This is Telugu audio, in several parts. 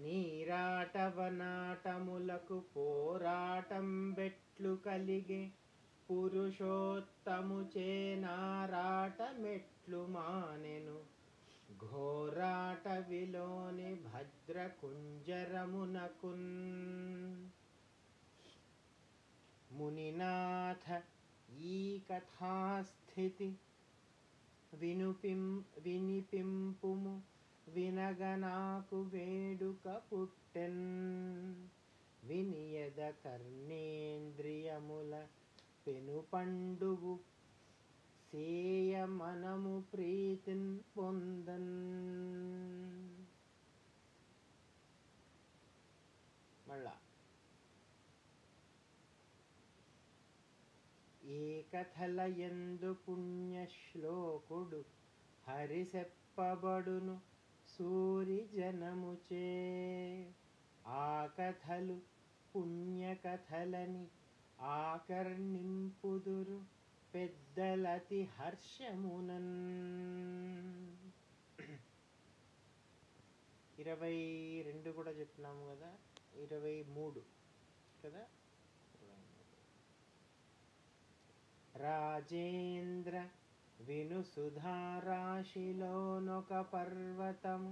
నీరాటవనాటములకు పోరాటం బెట్లు కలిగే పురుషోత్తము చేనారాట మెట్లు మానెను ఘోరాట విలోని భద్ర కుంజరమునకున్. మునినాథ ఈ కథాస్థితి వినిపింపుము వినగనాకు వేడుక పుట్టెన్. వినియద కర్ణేంద్రియముల పెనుపండువు సేయ మనము ప్రీతిన్ పొందన్. మళ్ళా ఏ కథల యందు పుణ్యశ్లోకుడు హరిసెప్పబడును సూరి జనముచే. ఆ కథలు పుణ్యకథలని ఆకర్ణింపుదురు పెద్దలతి హర్షమునన్. 22 కూడా చెప్పినాము కదా, 23 కదా. రాజేంద్ర విను సుధారాశిలోనొక పర్వతము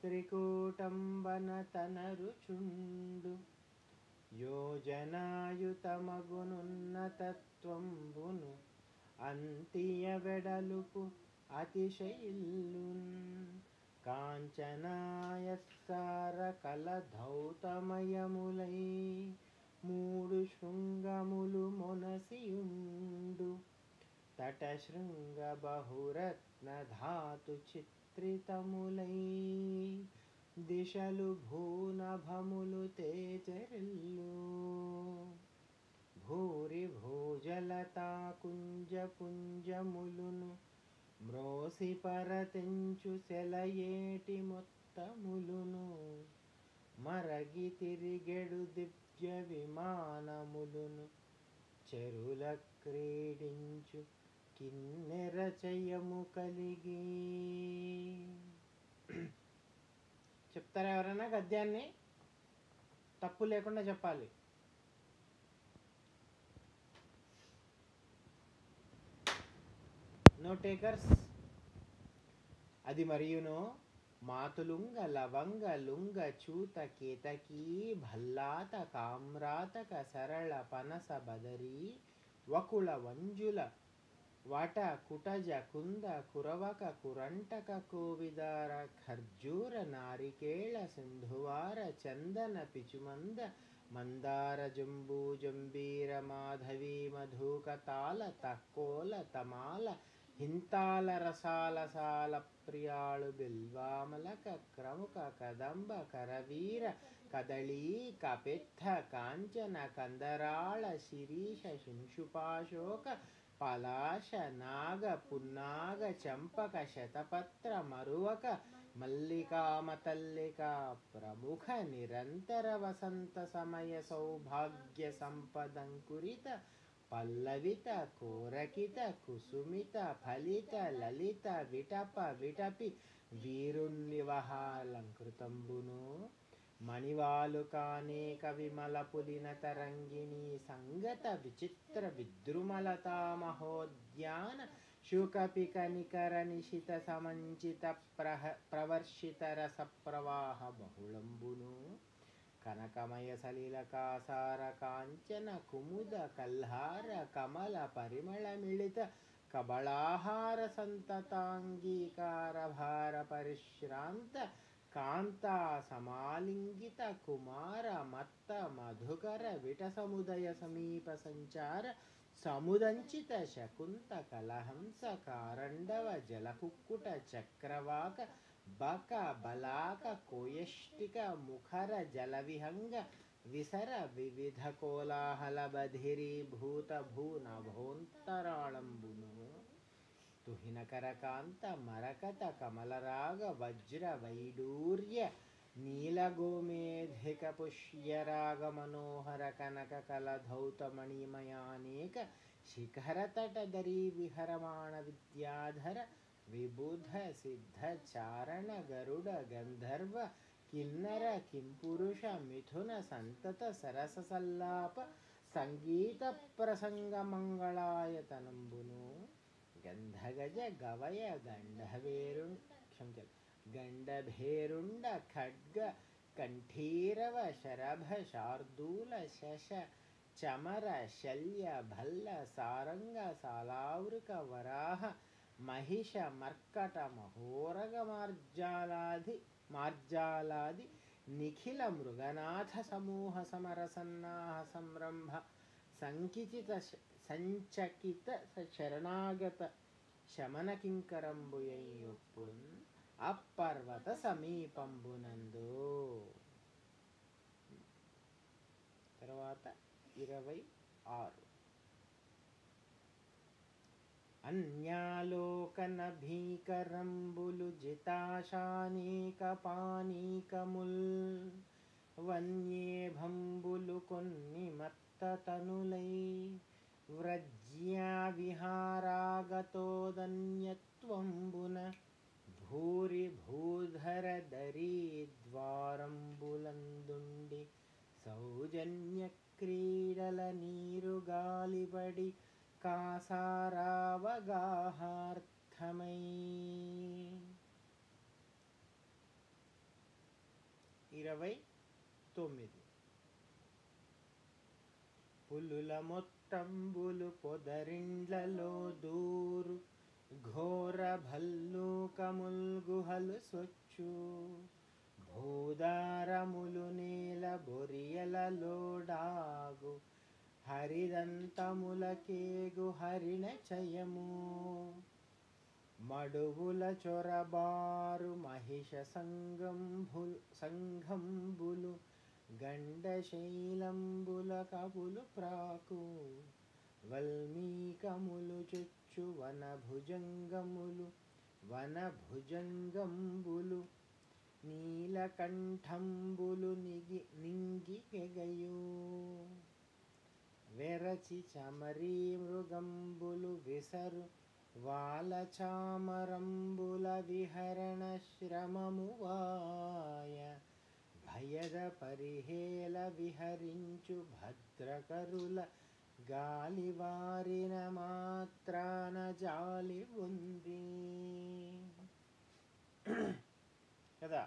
త్రికూటంబన తనరుచుండు. యోజనాయుతమగునున్నతత్వంబును అంతియ వెడలుపు అతిశయిల్లున్. కాంచనాయస్సార కలధౌతమయములై మూడు శృంగములు మొనసియుండు. తటశృంగ బహురత్న ధాతు చిత్రితములై దిశలు భూనభములు తేజరిల్లు. భూరి భూజలతా కుంజ పుంజములును మ్రోసి పరతెంచు సెలయేటి మొత్తములును మరగి తిరిగెడు దివ్య విమానములును చెరుల క్రీడించు కిన్నెర చయము కలిగి. చెప్తారా ఎవరైనా గద్యాన్ని? తప్పు లేకుండా చెప్పాలి. No takers. అది మరియును మాతులుంగ లవంగ లుంగ చూత కేతకీ భల్లాత కామ్రాతక సరళ పనస బదరీ వకుళ వంజుల వట కుటజ కుంద కురవక కురంటక కోవిదార ఖర్జూర నారికేళ సింధువార చందన పిచుమంద మందార జంబూ జంబీర మాధవీ మధుక తాళ తక్కోల తమాల హింతాల రసాల సాల ప్రియాళు బిల్వామలక క్రముక కదంబ కరవీర కదళీ కపెత్థ కాంచన కందరాళ శిరీష శింశుపాశోక పలాశ నాగ పున్నాగ చంపక శతపత్ర మరువక మల్లికామతల్లిక ప్రముఖ నిరంతర వసంత సమయ సౌభాగ్య సంపదంకురిత పల్లవిత కోరకిత కుసుమిత ఫలిత లలిత విటప విటపి వీరుణ్ణివహాలంకృతంబును మణివాలు కానేక విమల పులిన తరంగిణీ సంగత విచిత్ర విద్రుమలతా మహోద్యాన శుకపిక నికర నిశిత సమంచిత ప్రవర్షిత రస ప్రవాహ బహుళంబును కనకమయ సలిలకాసార కాంచన కుముద కల్హార కమల పరిమళ మిళిత కబళాహార సంతతాంగీకార భార పరిశ్రాంత కాంతా సమాలింగిత కుమార మత్త మధుకర విట సముదయ సమీప సంచార సముదంచిత శకుంత కలహంస కారండవ జలకుక్కుట చక్రవాక బక బలాక కోయష్టిక ముఖర జలవిహంగ విసర వివిధ కోలాహల బధిరీభూత భూనభోంతరాళంబును తుహినకర కాంత మరకత కమలరాగ వజ్ర వైడూర్య నీలగోమేధిక పుష్యరాగ మనోహర కనక కలధౌతమణిమయానేక శిఖర తటదరీ విహరమాణ విద్యాధర విబుధ సిద్ధ చారణ గరుడ గంధర్వ కిన్నర కింపురుష మిథున సంతత సరస సల్లాప సంగీత ప్రసంగ మంగళాయతనంబును గంధగజ గవయ గండభేరుండ ఖడ్గ కంఠీరవ శరభ శార్దూల శశ చమర శల్య భల్ల సారంగ సాలావృక వరాహ మహిష మర్కట మహోరగ మార్జాలాది నిఖిల మృగనాథ సమూహ సమరసన్నాహ సంరంభ సంచకిత శరణాగత శమన కింకరంబుయొప్పున్ అప్పర్వత సమీపంబునందు. తర్వాత 26 అన్యాలోకన భీకరంబులు జితాశానీక పానీకముల్ వన్యేభంబులు కొన్ని మత్తతనులై వ్రజ్యా విహారాగతోదన్యత్వంబున భూరి భూధర దరీ ద్వారంబులందుండి సౌజన్య క్రీడల నీరు గాలిబడి కాసారావగాహార్థమై. 29 పులుల మొత్తంబులు పొదరిండ్లలో దూరు ఘోర భల్లూకముల్ గుహలు సొచ్చు భూదారములు నేల బొరియలలోడాగు హరిదంతములకేగు హరిణ చయము మడువుల చొరబారు మహిష సంఘంబులు గండశైలంబుల కవులు ప్రాకు వల్మీకములు చొచ్చు వనభుజంగంబులు నీలకంఠంబులు నింగికెగయు వెరచి చమరీ మృగంబులు విసరు వాలచామరంబుల విహరణ శ్రమము వాయ భయద పరిహేల విహరించు భద్రకరుల గాలివారిన మాత్రాన జాలి ఉంది కదా.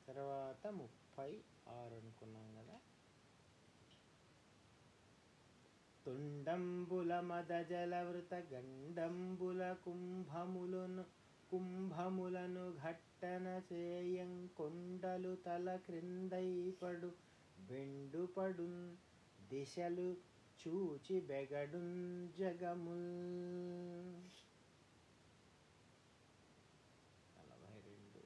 తర్వాత 36 అనుకున్నాం కదా. తుండంబుల మదజలవృత గండంబుల కుంభములను ఘట్టన చేయం కొండలు తల క్రిందైపడు బెండుపడున్ దిశలు చూచి బెగడున్ జగముల్. 42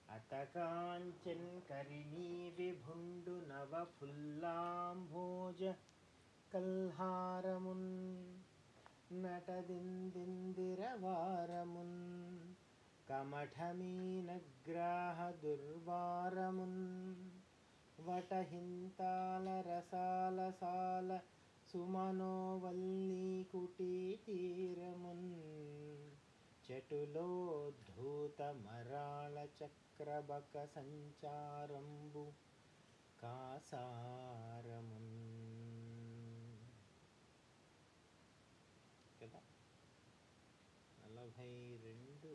అతకాంచన్ కరిణీ విభుండు నవ ఫుల్లాంభోజ కల్హారమున్ నటదిందిరవారమున్ కమఠమీనగ్రాహ దుర్వారమున్ వటహింతాల రసాల సాల సుమనోవల్లీ కుటీ తీరమున్ చటులోద్ధూత మరాళ చక్రబక సంచారంబు కాసారమున్ కదా. 42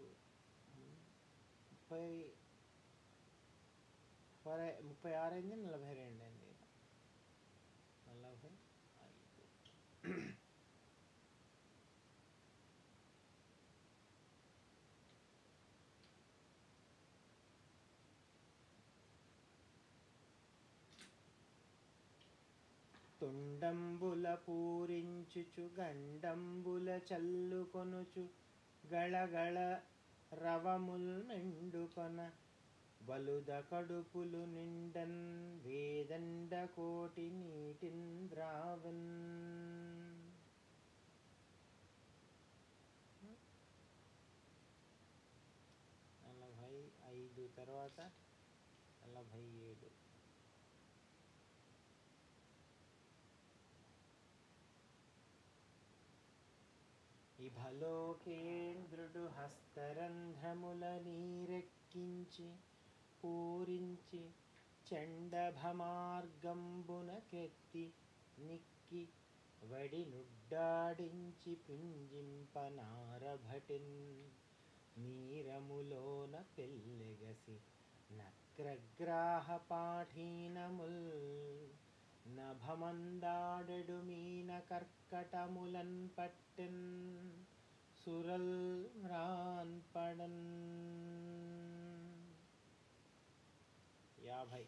36 అయింది, 42 అయింది. 45 తుండంబుల పూరించుచు గండంబుల చల్లుకొనుచు గళగళ రవముల్ మెండుకొన బలుద కడుపులు నిండన్ వేదండ కోటి నీటిన్ ద్రావన్. 45 తర్వాత 47 ఈ ఇభలోకేంద్రుడు హస్తరంధ్రముల నీరెక్కించి పూరించి చండభమార్గంబునకెత్తి నిక్కి వడి నుడ్డాడించి పింజింపనారభటిన్ నీరములోన పెళ్ళెగసి నక్రగ్రాహ పాఠీనముల్ నభమందాడెడు మీన కర్కటములన్ పట్టెన్ సురల్ మ్రాన్పడన్. 50.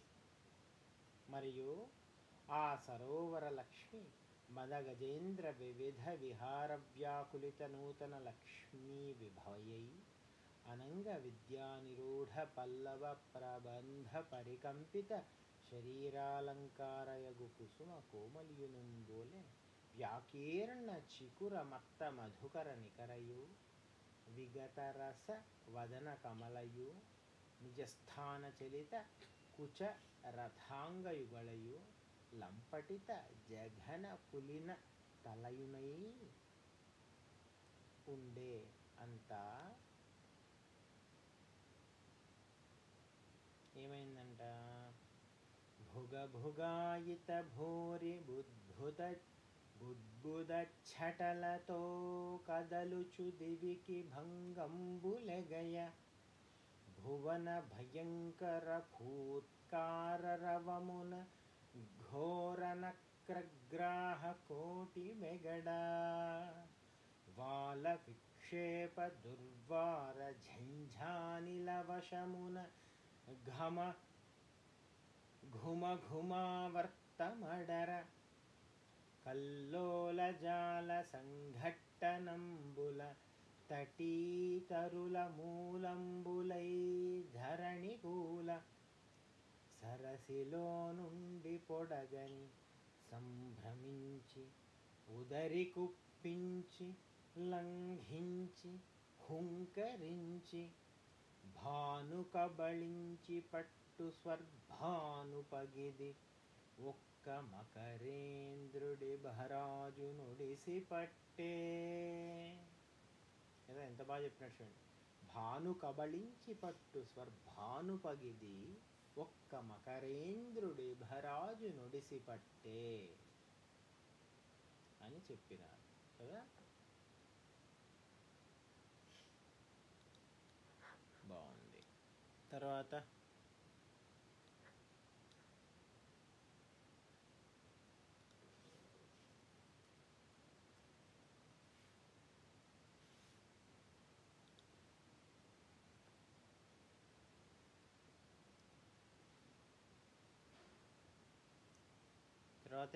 మరియు ఆ సరోవర లక్ష్మి మదగజేంద్ర వివిధ విహార వ్యాకులిత నూతన లక్ష్మీ విభవయై అనంగ విద్యానిరూఢ పల్లవ ప్రబంధ పరికంపిత శరీరాలంకారయగు కుసుమ కోమలియునుంబోలె వ్యాకీర్ణ చికుర మత్త మధుకర నికరయు విగతరస వదన కమలయు నిజస్థాన చలిత కుచ రథాంగయుగళయు లంపటిత జఘన పులిన తలయునై ఉండే అంతా ఏమైందంట? భుగ భుగాయిత భూరి బుద్బుదచ్చటలతో కదలుచు దివికి భంగంబులెగయ భువన భయంకర ఫూత్కార రవమున ఘోర నక్రగ్రాహ కోటి మెగడా వాల విక్షేప దుర్వార ఝంఝానిల వశమున ఘమ ఘుమ ఘుమావర్తమడర కల్లోల జాల సంఘట్టనంబుల తటీతరుల మూలంబులై ధరణికూల సరసిలో నుండి పొడగని సంభ్రమించి ఉదరి కుప్పించి లంఘించి హుంకరించి భాను కబళించి పట్టు స్వర్భానుపగిది ఒక్క మకరేంద్రుడి భరాజు నుడిసి పట్టే. ఏదో ఎంత బాగా చెప్పినట్టు చూడండి. భాను కబళించి పట్టు స్వర్భానుపగిది ఒక్క మకరేంద్రుడి భరాజు నుడిసి పట్టే అని చెప్పినారు కదా. బాగుంది. తర్వాత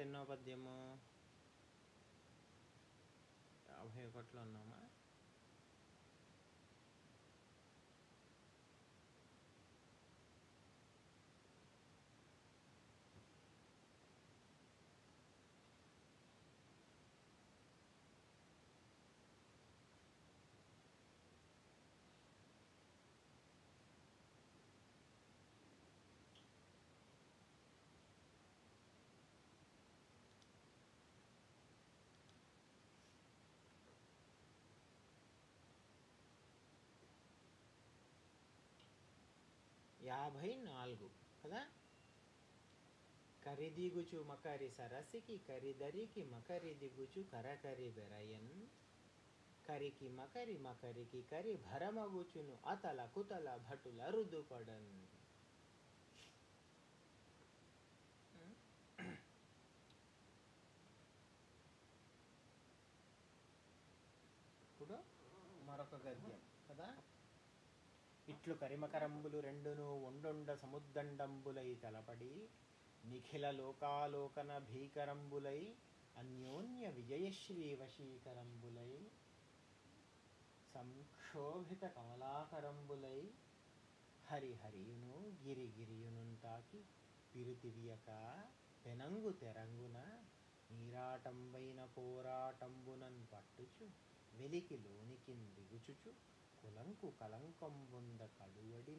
ఎన్నో పద్యము? 51లో ఉన్నామా? యాభై 4 కదా. కరిదిగుచు మకరి సరసికి కరిదరికి మకరి దిగుచు కరకరి బెరయన్ కరికి మకరి మకరికి కరి భరమగుచును అతల కుతల భటుల రుదుపడన్. ఇప్పుడు మరొక గద్యం కదా. ఇట్లు కరిమకరంబులు రెండును ఒండొండ సముద్దండంబులై తలపడి నిఖిల లోకాలోకన భీకరంబులై అన్యోన్య విజయశ్రీ వశీకరంబులై సంక్షోభిత కమలాకరంబులై హరిహరియును గిరిగిరియునున్ తాకి పిరుతివియక పెనంగు తెరంగున నీరాటంబైన పోరాటంబునన్ పట్టుచు వెలికి లోనికిన్ దిగుచుచు కులంకు కలంకంబుంద కడువడి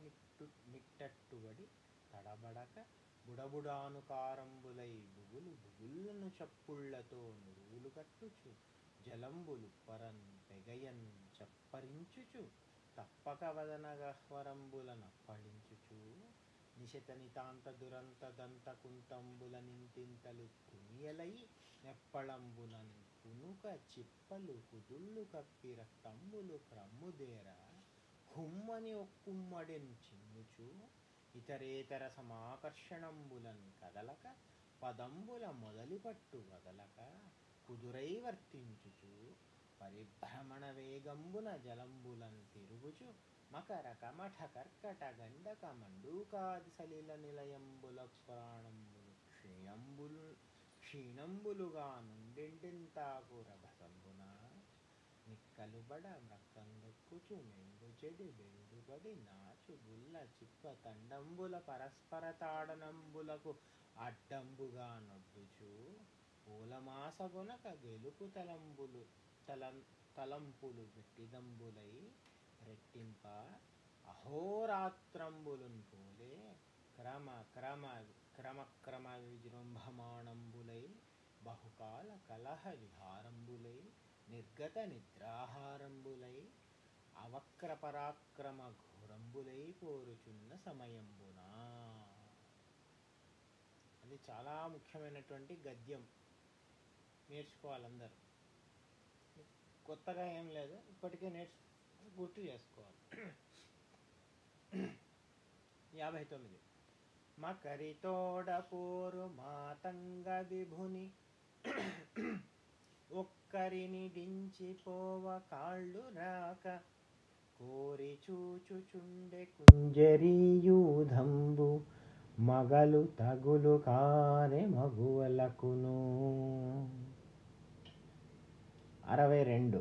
నిట్టట్టువడి తడబడక బుడబుడానుకారంబులై బుగులు బుగుళ్ళను చప్పుళ్లతో నురువులు కట్టుచు జలంబులు పరన్ పెగయన్ చప్పరించుచు తప్పక వదన గహ్వరంబుల నప్పళించుచు నిశిత నితాంత దురంత దంత కుంతంబుల నింతింతలు తునియలై నెప్పళంబునన్ పునుక చిప్పలు కుదుళ్ళు కప్పి రక్తంబులు క్రమ్ముదేర హుమ్మని ఒక్కుమ్మడిన్ చిమ్ముచు ఇతరేతర సమాకర్షణంబులన్ కదలక పదంబుల మొదలిపట్టు వదలక కుదురై వర్తించుచు పరిభ్రమణ వేగంబున జలంబులన్ తిరుగుచు మకర కమఠ కర్కట గండక మండూకాది సలిల నిలయంబుల పురాణంబులు క్షీణంబులుగా నుండింటింతాకు రభసంబున నిక్కలుబడ మ్రక్కందొక్కుచు మెండు చెడి బెండుబడి నాచు గుల్ల చిప్ప తండంబుల పరస్పర తాడనంబులకు అడ్డంబుగా నొడ్డుచు పూలమాసగొనక గెలుపు తలంపులు వెట్టిదంబులై రెట్టింప అహోరాత్రంబులున్ పోలే క్రమ విజృంభమాణంబులై బహుకాల కలహ విహారంబులై నిర్గత నిద్రాహారంబులై అవక్ర పరాక్రమ ఘోరంబులై పోరుచున్న సమయంబున. అది చాలా ముఖ్యమైనటువంటి గద్యం, నేర్చుకోవాలందరూ. కొత్తగా ఏం లేదు, ఇప్పటికే గుర్తు చేసుకోవాలి. 59. మకరితోడ పోరు మాతంగ విభుని ఒక్కరిని దించిపోవ కాళ్ళు రాక కోరి చూచుచుండె కుంజరీయూధంబు మగలు తగులు కానే మగువలకును. 62.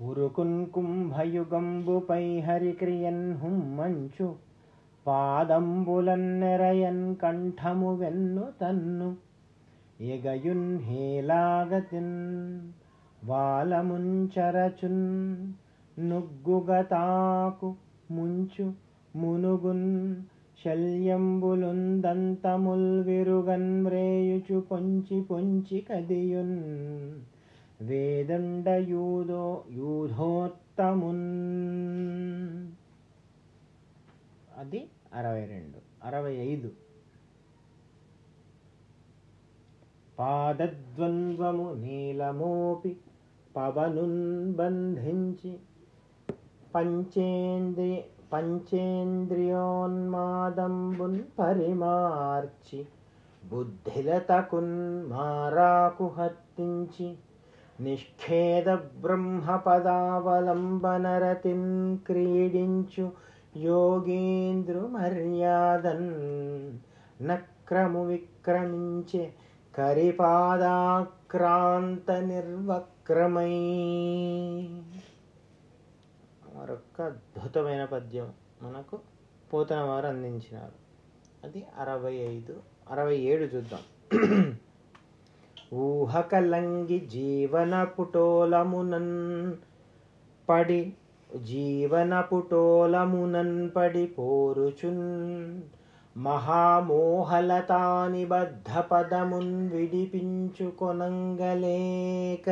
ఉరుకున్ కుంభయుగంబుపై హరిక్రియన్ హుమ్మంచు పాదంబులన్నెరయన్ కంఠము వెన్ను తన్ను ఎగయున్ హేలాగతిన్ వాలముంచరచున్ నుగ్గుగతాకు ముంచు మునుగున్ శల్యంబులున్ దంతముల్ విరుగన్ మ్రేయుచు పొంచి పొంచి కదియున్ వేదండ యూధోత్తమున్. అది 62. 65. పాదద్వంద్వము నీలమోపి పవనున్ బంధించి పంచేంద్రియోన్మాదంబున్ పరిమార్చి బుద్ధిలతకున్ మారాకు హత్తించి నిష్ఖేద బ్రహ్మపదావలంబనరతిన్ క్రీడించు యోగేంద్రు మర్యాదన్ నక్రము విక్రమించే కరిపాదాక్రాంత నిర్వక్రమై. మరొక అద్భుతమైన పద్యం మనకు పోతన వారు అందించినారు. అది 65. 67 చూద్దాం. ఊహకలంగి జీవన పుటోలమునన్ పడి పోరుచున్ మహామోహలతానిబద్ధ పదమున్ విడిపించుకొనంగలేక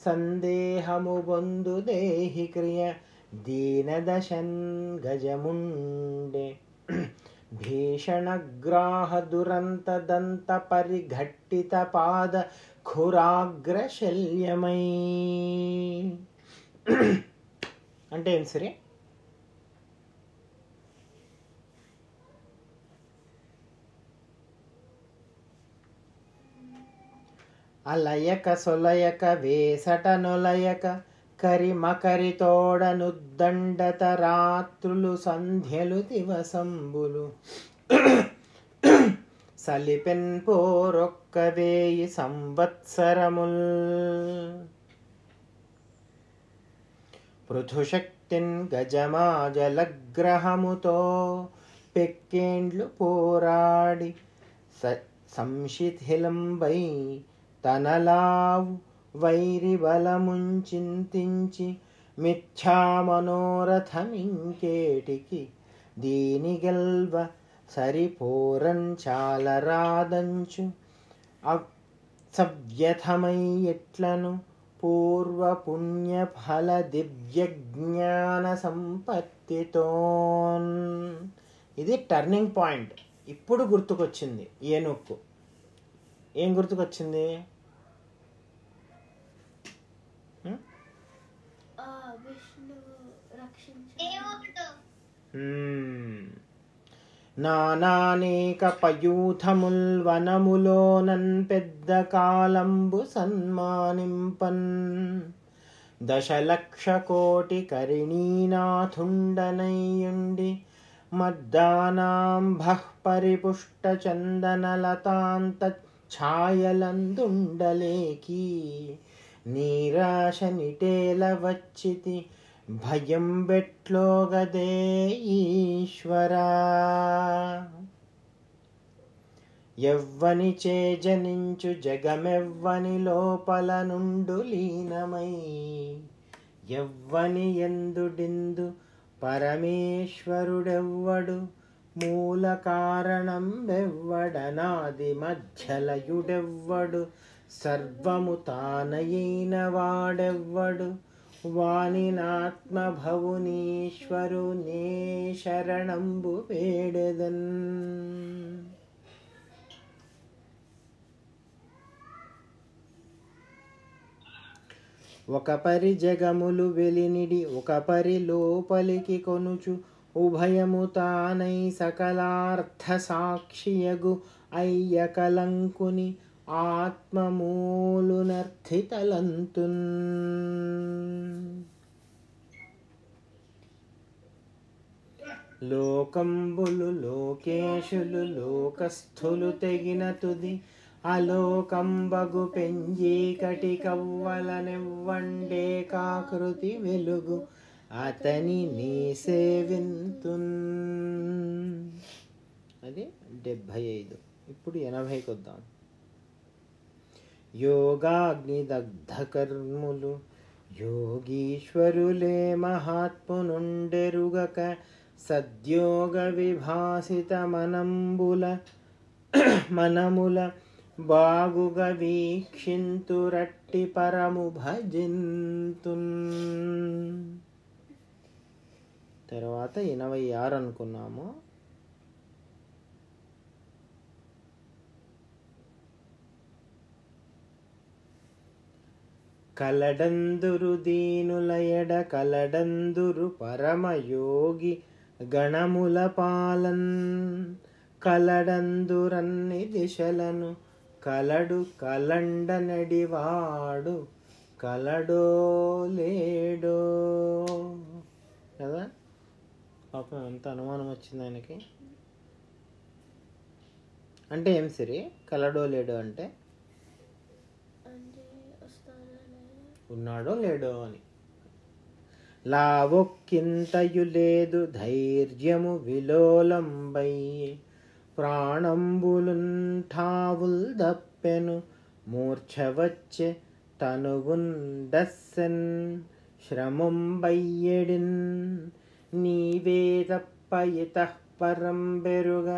సందేహము బొందు దేహి క్రియ దీనదశన్ గజముండే భీషణగ్రాహ దురంత దంత పరిఘట్టిత పాద ఖురాగ్రశల్యమై. అంటే ఏం సరే, అలయక సొలయక వేసట నొలయక కరిమకరితోడనుద్దండత రాత్రులు సంధ్యలు దివసంబులు సలిపెన్ పోరొక్క 1000 సంవత్సరముల్ పృథుశక్తిన్ గజమాజలగ్రహముతో పెక్కేండ్లు పోరాడి సంశిథిలంబై తనలావు వైరి బలముంచింతించి మిథ్యామనోరథమింకేటికి దీని గెల్వ సరిపోరం చాలరాదంచు సవ్యథమై ఎట్లను పూర్వ పుణ్య ఫల దివ్య జ్ఞాన సంపత్తితోన్. ఇది టర్నింగ్ పాయింట్. ఇప్పుడు గుర్తుకొచ్చింది ఏనుక్కు. ఏం గుర్తుకొచ్చింది? నానానేక పయూథముల్ వనములోనన్ పెద్ద కాలంబు సన్మానింపన్, దశలక్ష కోటి కరిణీనాథుండనయ్యుండి మద్దానాంభః పరిపుష్ట చందనలతాంత ఛాయలందుండలేకి, నీరాశ నిటేల వచ్చితి భయం బెట్లోగదే ఈశ్వరా. ఎవ్వని చేజనించు జగమెవ్వని లోపల నుండు లీనమై, ఎవ్వని ఎందుడిందు పరమేశ్వరుడెవ్వడు, మూల కారణం వెవ్వడనాది మధ్యలయుడెవ్వడు, సర్వము తానయైన వాడెవ్వడు, వానినాత్మభవునీశ్వరునే శరణంబు వేడెదన్. ఒక పరి జగములు వెలినిడి ఒక పరి లోపలికి కొనుచు, ఉభయము తానై సకలార్థ సాక్షియగు అయ్యకలంకుని ఆత్మమూలునర్థితలంతున్. లోకంబులు లోకేశులు లోకస్థులు తెగిన తుది, అలోకంబగు పెంజీకటి కవ్వలనెవ్వండే కాకృతి వెలుగు, అతని నీ సేవింతున్. అది 75. ఇప్పుడు 80కి వద్దాం. యోగాగ్నిదగ్ధ కర్ములు యోగీశ్వరులే మహాత్మునుండెరుగక, సద్యోగ విభాసిత మనముల బాగుగా వీక్షింతురట్టి పరము భజింతున్. తర్వాత 86 అనుకున్నాము. కలడందురు దీనులయడ కలడందురు పరమయోగి గణముల పాలన్, కలడందురన్ని దిశలను కలడు కలండనడివాడు, కలడో లేడో. కదా, పాపం ఎంత అనుమానం వచ్చింది ఆయనకి. అంటే ఏం సరే కలడో లేడో అంటే ఉన్నాడో లేడో అని. లావొక్కింతయు లేదు ధైర్యము విలోలంబై, ప్రాణంబులున్ ఠావుల్ దప్పెను మూర్ఛవచ్చే తనువుండస్సెన్, శ్రమంబయ్యడిన్ నీవే తప్ప ఇతః పరం బెరుగ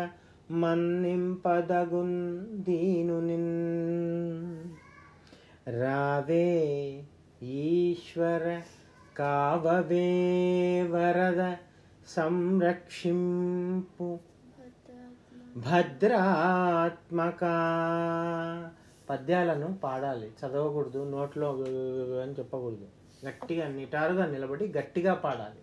మన్నింపదగున్ దీనునిన్. రావే ఈశ్వర కావవే వరద సంరక్షింపు భద్రాత్మక. పద్యాలను పాడాలి, చదవకూడదు, నోట్లో అని చెప్పకూడదు. గట్టిగా నిటారుగా నిలబడి గట్టిగా పాడాలి.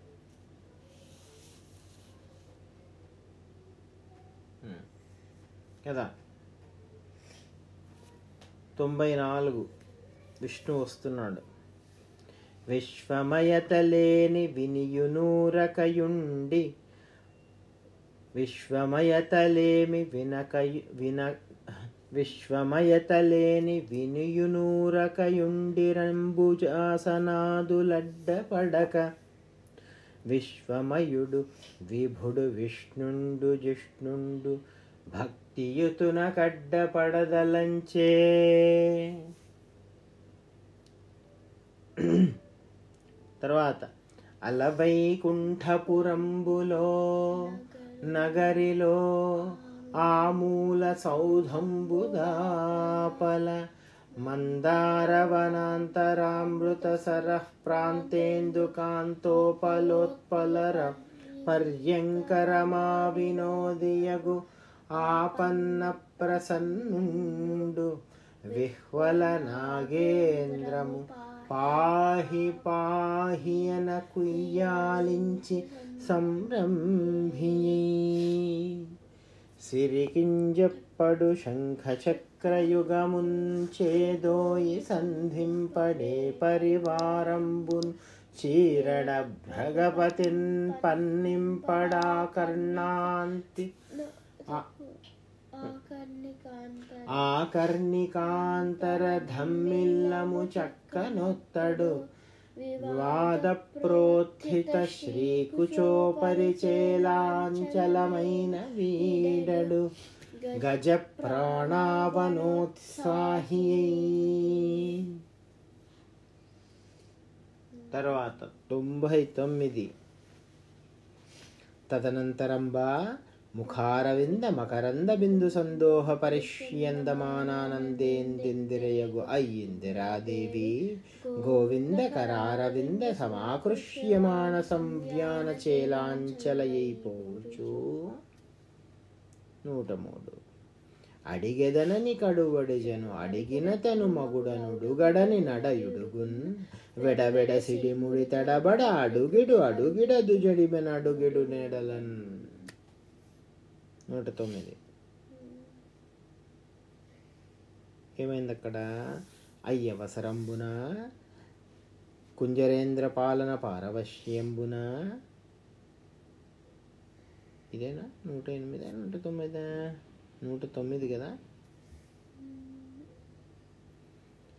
కదా. 94 విష్ణు వస్తున్నాడు. విశ్వమయతలేని వినియునూరకయుండి, విశ్వమయతలేమి విశ్వమయతలేని వినియునూరకయుండిరంబుజాసనాదులడ్డపడక, విశ్వమయుడు విభుడు విష్ణుండు జిష్ణుండు భక్తియుతున కడ్డపడదలంచే. తర్వాత అలవైకుంఠపురంబులో నగరిలో ఆమూల సౌధంబుదాపల మందారవనాంతరామృతసరః ప్రాంతేందుకాంతోపలోత్పలర పర్యంకరమా వినోదియగు ఆపన్న ప్రసన్నుండు విహ్వల నాగేంద్రము పాహి పాహి అన కుయ్యాలించి సంరంభియై సిరికింజప్పడు శంఖచక్రయుగముంచేదోయి సంధింపడే పరివారంబున్ చీరడ భ్రగపతిన్ పన్నింపడా కర్ణాంతి ఆకర్ణికాంతర ధమ్మిల్లము చక్కనొత్తడు వాదప్రోత్థిత శ్రీకుచోపరిచేలాంచలమైన వీడడు గజ ప్రాణావనోత్సాహి. తర్వాత 99. తదనంతరంబా ముఖారవింద మకరంద బిందు సందోహ పరిష్యందమానానందేందిందిరయగు అయ్యిందిరాదేవి గోవింద కరారవింద సమాకృష్యమాణ సంవ్యాన చేలాంచలయైపోచు. 103. అడిగెదనని కడువడిజను అడిగిన తను మగుడనుడు గడని నడయుడుగున్ వెడవెడ సిడిముడి తడబడ అడుగిడు అడుగిడదు జడిబెన అడుగిడు నెడలన్. 109. ఏమైంది అక్కడ? అయ్యవసరంబున కుంజరేంద్ర పాలన పారవశ్యంబున. ఇదేనా 108 109? 109 కదా.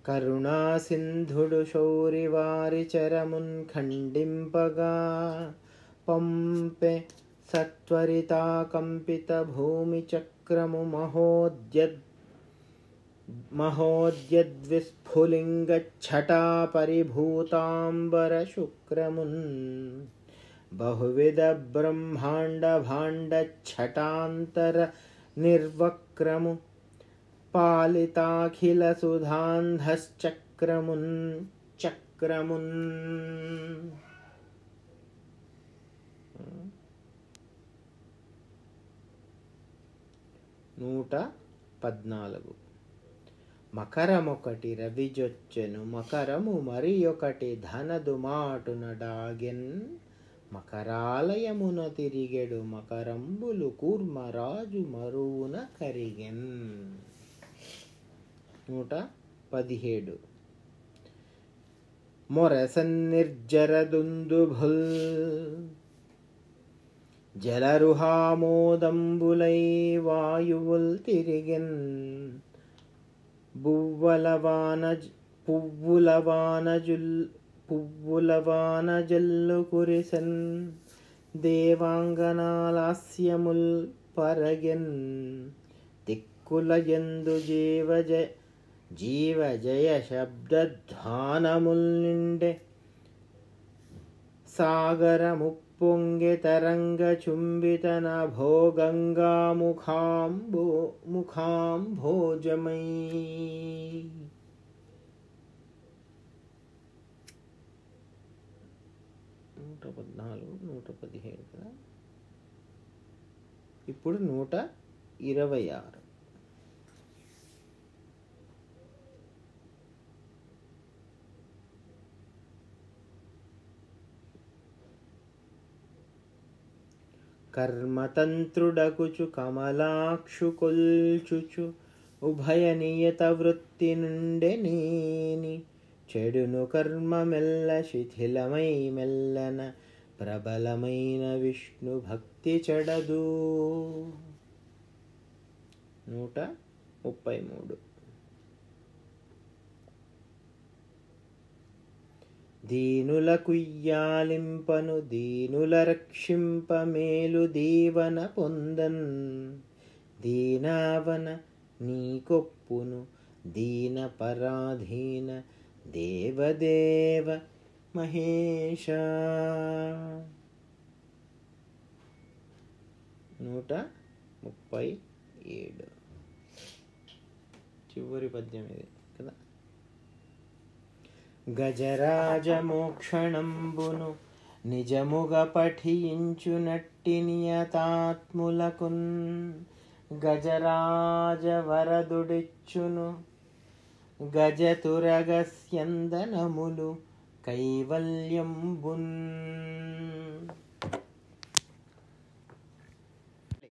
కరుణా సింధుడు శౌరి వారి చరమున్ ఖండింపగా పంపె సత్వరితా కంపిత భూమి చక్రము మహోద్యద్విస్ఫులింగ ఛటా పరిభూతాంబర శుక్రమున్ బహువిధ బ్రహ్మాండ భాండ ఛటాంతర నిర్వక్రము పాలితాఖిల సుధాంధశ్చక్రమున్ చక్రమున్. 114. మకరమొకటి రవిజొచ్చెను మకరము మరి ఒకటి ధనదు మాటున డాగెన్ మకరాలయమున తిరిగెడు మకరంబులు కూర్మరాజు మరువున కరిగెన్. 117. మొరసన్నిర్జరదుందుభుల్ జలరుహామోదంబులై వాయువుల్ తిరిగెన్ పువ్వులవాన జల్లు కురిసెన్ దేవాంగనాలాస్యముల్ పరగెన్ దిక్కులయందు జీవజయ శబ్దధ్వానముల్ నిండె సాగరము పొంగె తరంగ చుంబితన భోగంగా ముఖాంభోజమై. 114 117 కదా. ఇప్పుడు 126. కర్మతంత్రుడకుచు కమలాక్షు కొల్చుచు ఉభయ నియత వృత్తి నుండే నేని చెడును కర్మ మెల్ల శిథిలమై మెల్లన ప్రబలమైన విష్ణు భక్తి చెడదు. 133. దీనుల కుయ్యాలింపను దీనుల రక్షింప మేలు దీవన పొందన్ దీనావన నీకొప్పును దీన పరాధీన దేవదేవ మహేశ. 137. చివరి పద్యం ఇది కదా. గజరాజమోక్షణంబును నిజముగ పఠించునట్టి నియతాత్ములకున్ గజరాజ వరదుడిచ్చును గజతురగస్యందనములు కైవల్యంబున్.